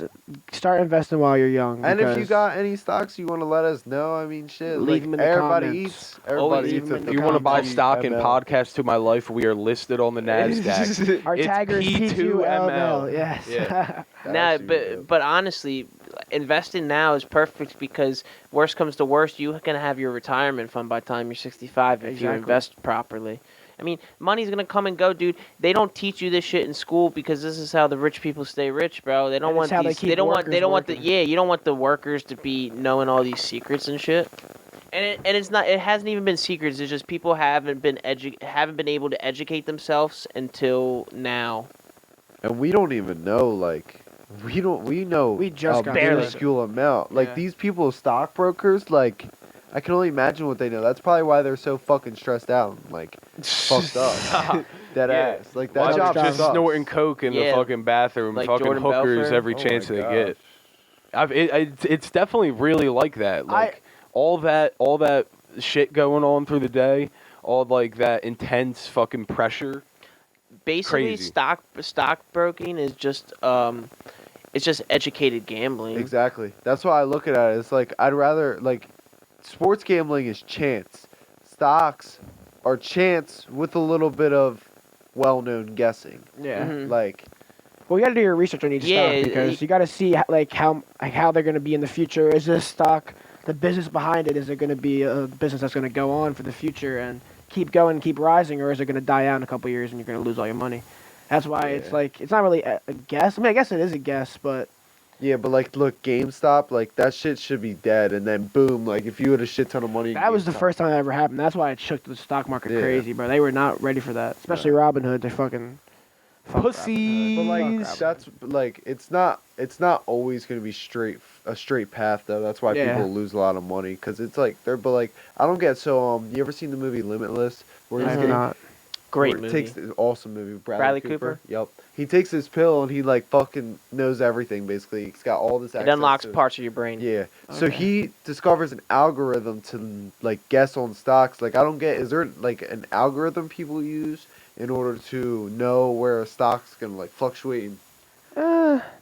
D: start investing while you're young.
C: And if you
D: because
C: got any stocks you want to let us know, I mean, shit.
D: Leave
C: like,
D: 'em in the
C: everybody
D: comments.
C: eats. Everybody
D: leave
C: eats.
D: 'em
C: at
D: in
C: the
A: If you want to buy
D: comments.
A: stock in
C: ML.
A: Podcast to My Life, we are listed on the Nasdaq.
D: our
A: It's
D: tagger is P2LML.
A: P2ML.
D: Yes.
A: Yeah.
B: Nah,
C: That's you,
B: but honestly, investing now is perfect because worst comes to worst, you can have your retirement fund by the time you're 65 if you
D: Exactly.
B: invest properly. I mean, money's gonna come and go, dude. They don't teach you this shit in school because this is how the rich people stay rich, bro. They don't
D: And
B: want
D: it's how they
B: these.
D: keep
B: They don't want. They
D: workers
B: don't want the.
D: working.
B: Yeah, you don't want the workers to be knowing all these secrets and shit. And it's not. It hasn't even been secrets. It's just people haven't been able to educate themselves until now.
C: And we don't even know, like, we know
D: We just
C: a
D: got
B: Barely.
C: minuscule amount. Like,
D: Yeah.
C: these people, stockbrokers, like, I can only imagine what they know. That's probably why they're so fucking stressed out and, like, fucked up. Dead
A: Yeah.
C: ass. Like,
A: Why
C: that
A: they're
C: job
A: just
C: sucks.
A: snorting coke in the
B: Yeah.
A: fucking bathroom,
B: Like
A: fucking
B: Jordan
A: hookers
B: Belfort?
A: every
C: Oh
A: chance
C: my
A: they
C: gosh.
A: get. It's definitely really like that. Like all that shit going on through the day, all like that intense fucking pressure.
B: Basically,
A: Crazy.
B: stockbroking is just it's just educated gambling.
C: Exactly. That's why I look at it. It's like, I'd rather, like, sports gambling is chance. Stocks are chance with a little bit of well-known guessing.
D: Yeah.
B: Mhm.
C: Like,
D: Well, you got to do your research on each
B: Yeah,
D: stock because you got to see how they're going to be in the future. Is this stock the business behind it? Is it going to be a business that's going to go on for the future and keep going, keep rising, or is it going to die out in a couple of years and you're going to lose all your money? That's why it's
C: Yeah.
D: like it's not really a guess. I mean, I guess it is a guess, but
C: yeah, but, like, look, GameStop, like, that shit should be dead. And then, boom, like, if you had a shit ton of money in
D: that was the
C: GameStop-
D: first time that ever happened. That's why it shook the stock market
C: Yeah.
D: crazy, bro. They were not ready for that, especially Robinhood. They fucking fuck
A: Pussies.
C: But like
D: Fuck
C: that's like it's not always gonna be a straight path though. That's why
D: Yeah.
C: people lose a lot of money because it's like but like I don't get so you ever seen the movie Limitless where
D: I
C: he's
D: have
C: getting
D: not.
B: Great
C: where
B: movie.
C: it takes this awesome movie
B: Bradley Cooper?
C: Yep, he takes this pill and he like fucking knows everything basically. He's got all this.
B: It
C: access
B: unlocks
C: to-
B: parts of your brain.
C: Yeah, so
D: Okay.
C: he discovers an algorithm to like guess on stocks. Like I don't get is there like an algorithm people use in order to know where a stock's gonna like fluctuate?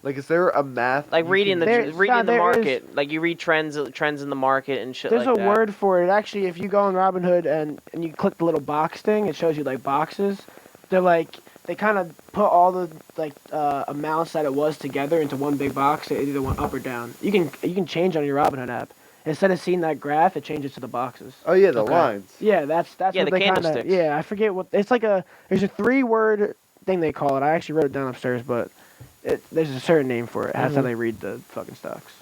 C: Like, is there a math?
B: Like
C: you
B: reading
C: can-
B: the
D: There-
B: reading the
D: there is-
B: market, like you read trends in the market and shit
D: There's
B: like
D: a
B: that.
D: word for it. Actually, if you go on Robinhood and you click the little box thing, it shows you like boxes. They're like they kind of put all the amounts that it was together into one big box. It either went up or down. You can change on your Robinhood app. Instead of seeing that graph, it changes to the boxes.
C: Oh yeah, the
B: Okay.
C: lines.
D: Yeah, that's
B: Yeah,
D: what
B: the
D: they kind of.
B: candlesticks.
D: Yeah, I forget what it's like. There's a 3-word thing they call it. I actually wrote it down upstairs, but there's a certain name for it. That's how they read the fucking stocks.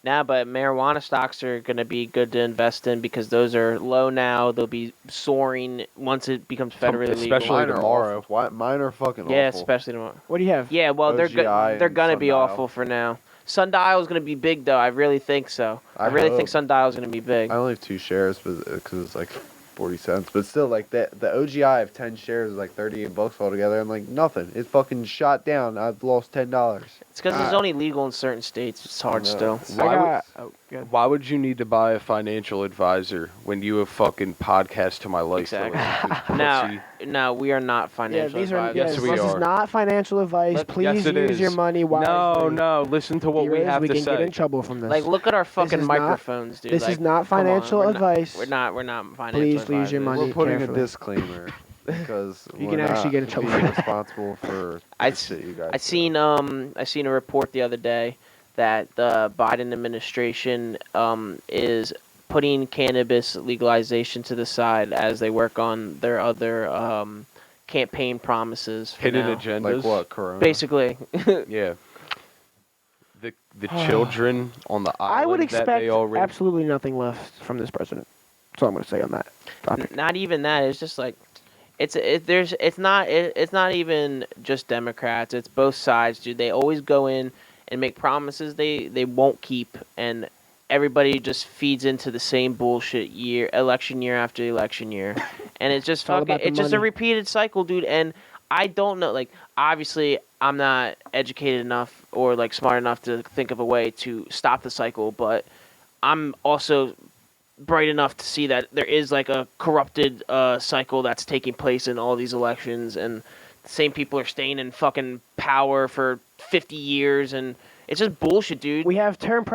B: Nah, but marijuana stocks are going to be good to invest in because those are low now. They'll be soaring once it becomes federally legal.
A: especially
C: Mine are
A: tomorrow.
C: awful. Why, mine are fucking
B: Yeah,
C: awful.
B: especially tomorrow.
D: What do you have?
B: Yeah, well, they're
C: OGI
B: they're
C: and
B: gonna be
C: Sundial.
B: awful for now. Sundial is gonna be big though. I really think so. I
C: I
B: really think
C: hope.
B: Sundial is gonna be big.
C: I only have 2 shares because it's like 40 cents. But still, like the OGI of 10 shares is like $38 altogether. I'm like, nothing. It's fucking shot down. I've lost $10.
B: It's because it's only legal in certain states. It's hard
C: know.
B: still.
A: Why
D: good.
A: Why would you need to buy a financial advisor when you have fucking podcast to my life? to
B: Exactly.
A: listen to?
B: Now,
A: Pussy.
B: no, we are not
D: Yeah,
B: financial
D: these are.
B: advisors.
A: Yes, we
D: this
A: are.
D: is not financial advice.
B: Let-
D: Please
A: Yes, it
D: use
A: is.
D: your money wisely.
A: No, listen to what we
D: Viewers,
A: have
D: we
A: to
D: can get
A: say.
D: in trouble from this.
B: Like, look at our fucking
D: is not-
B: microphones, dude.
D: this
B: Like,
D: is not
B: come on,
D: financial
B: we're not-
D: advice.
B: We're not financial
D: Please
B: advisors.
D: use your money.
C: We're putting
D: carefully.
C: a disclaimer because
D: You
C: we're
D: can actually
C: not
D: get in trouble
C: being
D: for that.
C: responsible for
B: I
C: the shit you guys
B: I seen a report the other day that the Biden administration is putting cannabis legalization to the side as they work on their other campaign promises. For
A: Hidden
B: now.
A: agendas.
C: Like what, Corona?
B: Basically,
A: Yeah. The children on the island
D: I would
A: that
D: expect
A: they already.
D: absolutely nothing left from this president. That's all I'm going to say on that topic.
B: not even that. It's just like it's not even just Democrats. It's both sides, dude. They always go in and make promises they won't keep, and everybody just feeds into the same bullshit election year after election year, and it's just
D: It's all
B: fucking.
D: about the
B: It's just a
D: money.
B: repeated cycle, dude. And I don't know. Like, obviously, I'm not educated enough or like smart enough to think of a way to stop the cycle, but I'm also bright enough to see that there is like a corrupted cycle that's taking place in all these elections, and the same people are staying in fucking power for 50 years, and it's just bullshit, dude.
D: We have term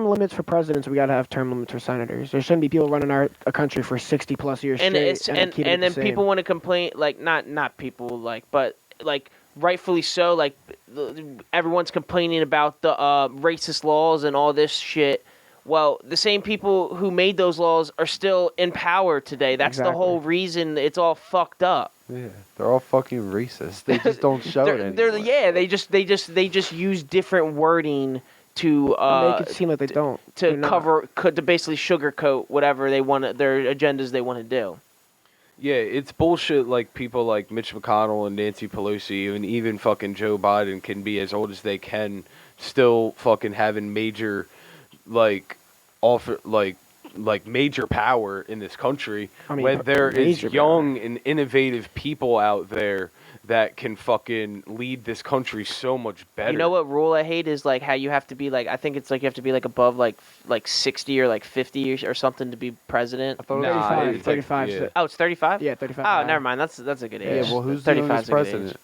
D: limits for presidents. We got to have term limits for senators. There shouldn't be people running a country for 60+ years
B: and
D: straight.
B: it's and
D: keep it the
B: then
D: same.
B: people want to complain, like not people like, but like rightfully so, like everyone's complaining about the racist laws and all this shit. Well, the same people who made those laws are still in power today. That's the whole reason it's all fucked up.
C: Yeah, they're all fucking racist. They just don't show it anymore.
B: They just use different wording to
D: make it seem like they don't.
B: to
D: They're not.
B: to basically sugarcoat whatever they want, their agendas they want to do.
A: Yeah, it's bullshit. Like people like Mitch McConnell and Nancy Pelosi and even fucking Joe Biden can be as old as they can, still fucking having major, like, offer like major power in this country.
D: I mean,
A: when there is
D: major
A: young and innovative people out there that can fucking lead this country so much better.
B: You know what rule I hate is like how you have to be like, I think it's like you have to be like above like 60 or like 50 or something to be president.
C: I thought it was
A: Nah,
D: 35.
A: it's like-
D: 35 's
A: yeah.
D: the-
B: Oh, it's 35?
D: Yeah, 35.
B: Oh, never mind. That's a good age.
C: Yeah, well, who's the
B: 35
C: youngest
B: is a good age.
C: president?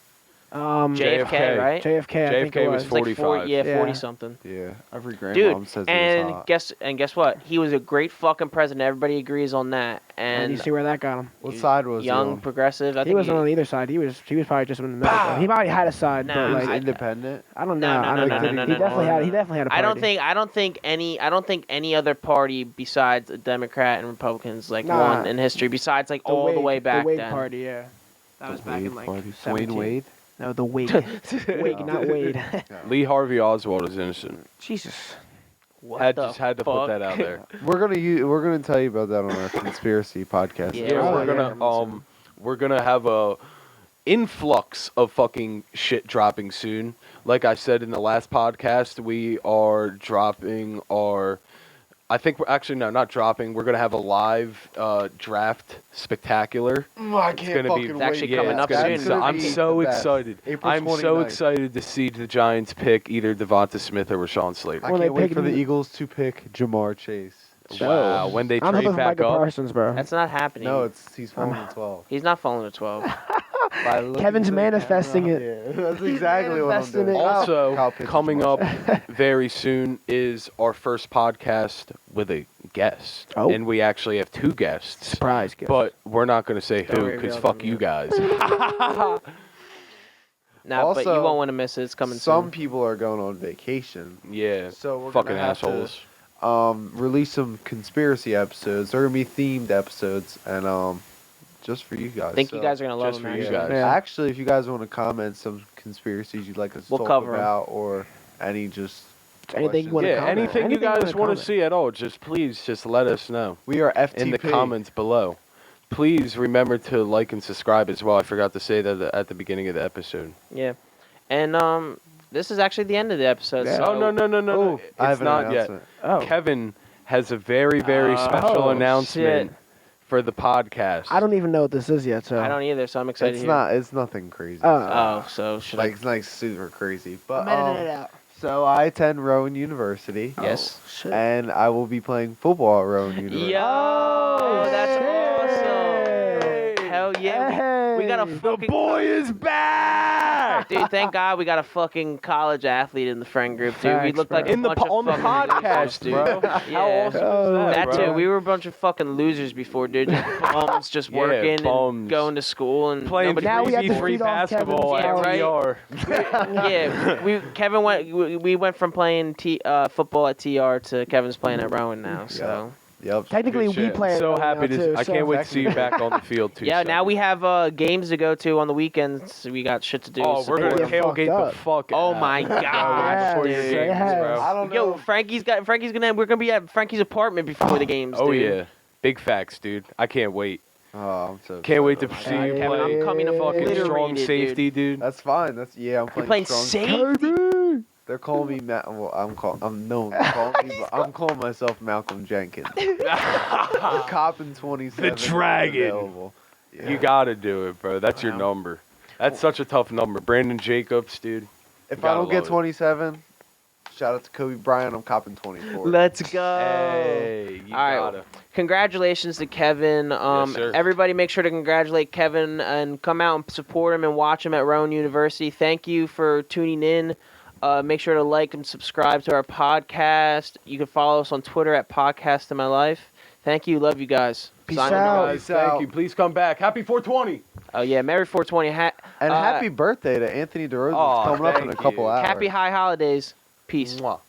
B: JFK, right?
D: JFK, I think
A: JFK
D: it
A: was
B: It's like
A: 45.
B: yeah,
D: Yeah.
B: 40 something.
C: Yeah, every grandmom
B: Dude,
C: says he was
B: and
C: hot.
B: guess what? He was a great fucking president. Everybody agrees on that.
D: And you
B: And
D: see where that got him.
C: What side was
B: young,
C: he on?
B: progressive. I
D: He
B: think
D: wasn't on either side. He was probably just in the middle.
B: Bah!
D: He probably had a side,
B: Nah,
D: but
C: He was
D: like
C: independent.
D: I don't know.
B: No,
D: I
B: no,
D: don't
B: no,
D: think
B: no,
D: he
B: no,
D: definitely
B: no.
D: had. He definitely had a party.
B: I don't think any other party besides a Democrat and Republicans like
D: Nah.
B: won in history besides like all the way back
D: The Wade
B: then.
D: party, yeah. That was back in
C: Wade
D: like
C: party.
D: 17.
C: Dwayne Wade.
D: No, the Wade. Wade, not Wade.
A: Lee Harvey Oswald is innocent.
D: Jesus.
B: What
A: Just had to put that out there.
C: We're gonna tell you about that on our conspiracy podcast.
B: Yeah.
A: Yeah,
D: Oh,
A: we're
D: yeah.
A: gonna we're gonna have a influx of fucking shit dropping soon. Like I said in the last podcast, we are dropping our. I think we're actually not dropping. We're gonna have a live draft spectacular.
C: I
A: It's gonna be
B: It's actually coming
A: it's
B: up
A: gonna be
B: soon.
A: so- I'm so excited.
C: April
A: I'm so
C: 29th.
A: excited to see the Giants pick either Devonta Smith or Rashawn Slater.
C: I
D: Well, they
C: can't wait
D: picked
C: for the
D: me-
C: Eagles to pick Jamar Chase.
A: Wow, when they
D: I'm
A: trade
D: hoping for
A: back
D: Michael
A: up.
D: Parsons, bro.
B: That's not happening.
C: No, he's falling to 12.
B: He's not falling to 12.
C: By looking
D: Kevin's
C: to the
D: manifesting
C: camera.
D: it.
C: Yeah, that's exactly what I'm
D: manifesting
C: doing.
D: it.
C: Kyle
A: Also,
C: pitches
A: coming
C: tomorrow.
A: up very soon is our first podcast with a guest.
D: Oh.
A: And we actually have two guests.
D: Surprise, guys.
A: But we're not going to say
B: Don't
A: who
B: reveal
A: because
B: them
A: fuck you
B: yet.
A: guys.
B: No, but you
C: Also,
B: won't want to miss it. It's coming
C: Some
B: soon.
C: people are going on vacation,
A: Yeah.
C: so we're
A: Fucking
C: gonna have
A: assholes.
C: to release some conspiracy episodes. They're gonna be themed episodes, and just for you guys.
B: I think you
C: So,
B: guys are gonna love
A: just
B: them.
A: for you
B: Actually.
A: guys.
D: Yeah.
C: Actually, if you guys want to comment some conspiracies you'd like us to
B: We'll
C: talk
B: cover 'em.
C: about, or any just
D: Anything you
C: questions.
D: wanna
A: Yeah,
D: comment.
A: anything you
D: Anything you
A: guys
D: wanna
A: want to
D: comment.
A: see at all, just please just let us know
C: We are FTP.
A: in the comments below. Please remember to like and subscribe as well. I forgot to say that at the beginning of the episode.
B: Yeah, and this is actually the end of the episode.
D: Yeah.
B: So
A: Oh, no.
C: Oh,
A: It's
C: I have an
A: not yet.
C: announcement.
D: Oh.
A: Kevin has a very, very
B: Oh,
A: special
B: shit.
A: announcement for the podcast.
D: I don't even know what this is yet, so.
B: I don't either, so I'm excited.
C: It's
B: to hear.
C: not. It's nothing crazy.
B: Oh, so should
C: like it's like super crazy. But
D: I'm editing it out.
C: so I attend Rowan University.
B: I? Yes.
D: Oh, shit.
C: And I will be playing football at Rowan University.
B: Yo, that's
A: Hey.
B: awesome. Hell yeah. We got a
D: Hey.
B: fucking
A: is back!
B: dude. Thank God we got a fucking college athlete in the friend group, dude. We
D: Facts,
B: look like
D: bro.
B: a
A: In the
B: bunch
A: po-
B: of
A: on the
B: fucking
A: podcast,
B: losers, dude.
A: bro.
B: Yeah.
A: How awesome
D: Oh,
A: is
B: That
A: that, bro?
B: too. We were a bunch of fucking losers before, dude. Just bums, just
A: Yeah,
B: working
A: bums.
B: and going to school and
A: Playing
B: nobody-
D: Now we have to
A: 3v3
D: feed off
A: basketball
D: Kevin's
A: at
B: salary.
A: TR.
B: Yeah, Kevin went. We went from playing football at TR to Kevin's playing at Rowan now. So
C: Yep.
D: Technically,
A: Good
D: we
A: shit.
D: play.
A: So
D: it right
A: happy
D: now,
A: to.
D: too,
A: I
D: so-
A: can't wait to see you back on the field too.
B: yeah, now
A: son.
B: we have games to go to on the weekends. We got shit to do.
A: Oh, we're gonna
D: Get fucked
A: tailgate the
D: up.
A: fuck.
B: Oh
A: out.
B: my God,
D: Yes,
A: before your
B: dude.
A: games,
D: yes.
A: bro.
C: I don't
B: Yo,
C: know.
B: We're gonna be at Frankie's apartment before the games.
A: Oh
B: dude.
A: yeah, big facts, dude. I can't wait.
C: Oh, I'm so.
A: Can't wait to
C: excited.
A: see you
D: Yeah,
A: play.
B: I'm coming to
A: fucking
B: obliterate
A: strong
B: it, dude.
A: safety, dude.
C: That's fine. That's I'm
B: You're
C: playing,
B: playing
C: strong.
B: safety.
C: They're calling me Matt. Well, I'm calling me. But I'm calling myself Malcolm Jenkins. I'm copping 27.
A: The Dragon.
C: Available. Yeah.
A: You gotta do it, bro. That's your
B: Wow.
A: number. That's such a tough number. Brandon Jacobs, dude.
C: If
A: You
C: I
A: gotta
C: don't get
A: love it.
C: 27, shout out to Kobe Bryant. I'm copping 24.
B: Let's go.
A: Hey, you
B: All right.
A: gotta.
B: Congratulations to Kevin.
A: Yes, sir.
B: Everybody make sure to congratulate Kevin and come out and support him and watch him at Rowan University. Thank you for tuning in. Make sure to like and subscribe to our podcast. You can follow us on Twitter at Podcast2MyLife. Thank you. Love you guys.
D: Peace
B: Signing
D: out.
B: off.
A: Guys,
C: Peace
A: thank
C: out.
A: you. Please come back. Happy 420.
B: Oh, yeah. Merry 420.
C: And happy birthday to Anthony DeRozan.
A: Aw,
C: It's coming up in a
A: thank
C: couple
A: you.
C: hours.
B: Happy high holidays. Peace.
A: Mwah.